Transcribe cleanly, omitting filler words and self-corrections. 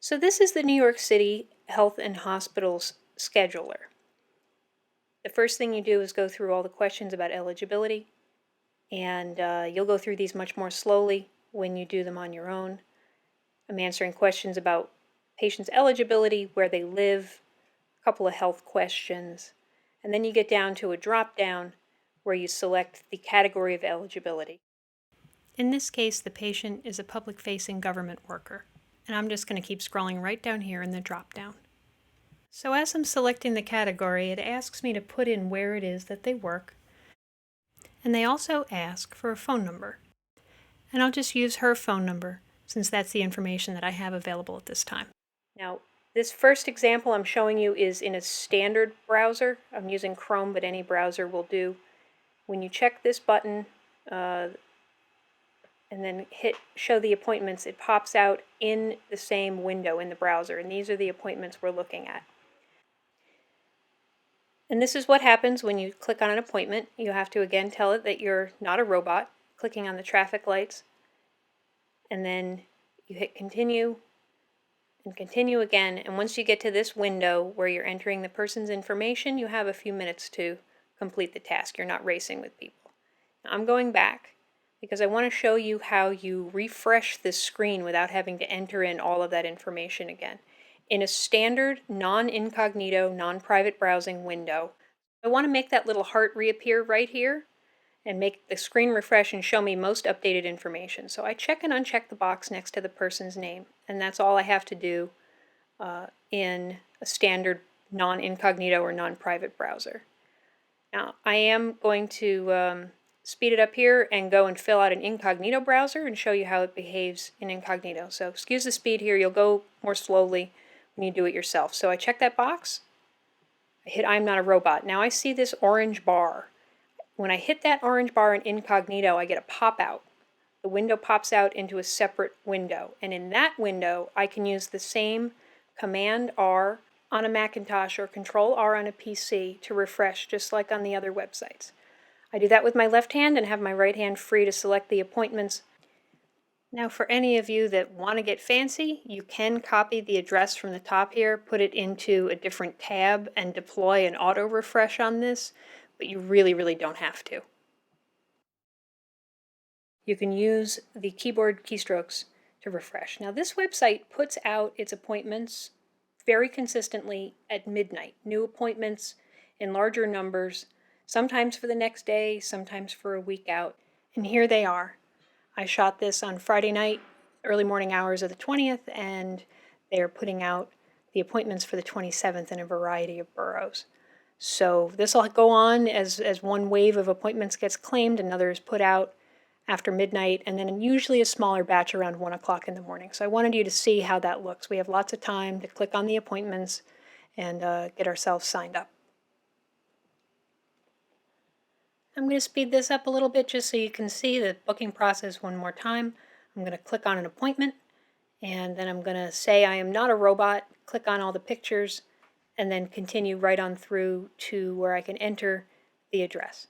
So this is the New York City Health and Hospitals scheduler. The first thing you do is go through all the questions about eligibility, and you'll go through these much more slowly when you do them on your own. I'm answering questions about patients' eligibility, where they live, a couple of health questions, and then you get down to a drop-down where you select the category of eligibility. In this case, the patient is a public-facing government worker, and I'm just going to keep scrolling right down here in the drop-down. So as I'm selecting the category, it asks me to put in where it is that they work, and they also ask for a phone number. And I'll just use her phone number, since that's the information that I have available at this time. Now, this first example I'm showing you is in a standard browser. I'm using Chrome, but any browser will do. When you check this button and then hit Show the Appointments, it pops out in the same window in the browser, and these are the appointments we're looking at. And this is what happens when you click on an appointment. You have to again tell it that you're not a robot, clicking on the traffic lights, and then you hit continue and continue again. And once you get to this window where you're entering the person's information, you have a few minutes to complete the task. You're not racing with people. Now, I'm going back because I want to show you how you refresh this screen without having to enter in all of that information again. In a standard non-incognito, non-private browsing window, I want to make that little heart reappear right here and make the screen refresh and show me most updated information. So I check and uncheck the box next to the person's name, and that's all I have to do in a standard non-incognito or non-private browser. Now I am going to speed it up here and go and fill out an incognito browser and show you how it behaves in incognito. So excuse the speed here, you'll go more slowly when you do it yourself. So I check that box, I hit I'm not a robot. Now I see this orange bar. When I hit that orange bar in incognito, I get a pop-out. The window pops out into a separate window, and in that window I can use the same Command R on a Macintosh or Control R on a PC to refresh, just like on the other websites. I do that with my left hand and have my right hand free to select the appointments. Now for any of you that want to get fancy, you can copy the address from the top here, put it into a different tab, and deploy an auto refresh on this, but you really don't have to. You can use the keyboard keystrokes to refresh. Now this website puts out its appointments very consistently at midnight. New appointments in larger numbers, sometimes for the next day, sometimes for a week out. And here they are. I shot this on Friday night, early morning hours of the 20th, and they're putting out the appointments for the 27th in a variety of boroughs. So this will go on as one wave of appointments gets claimed, another is put out after midnight, and then usually a smaller batch around 1 o'clock in the morning. So I wanted you to see how that looks. We have lots of time to click on the appointments and get ourselves signed up. I'm going to speed this up a little bit just so you can see the booking process one more time. I'm going to click on an appointment, and then I'm going to say I am not a robot, click on all the pictures, and then continue right on through to where I can enter the address.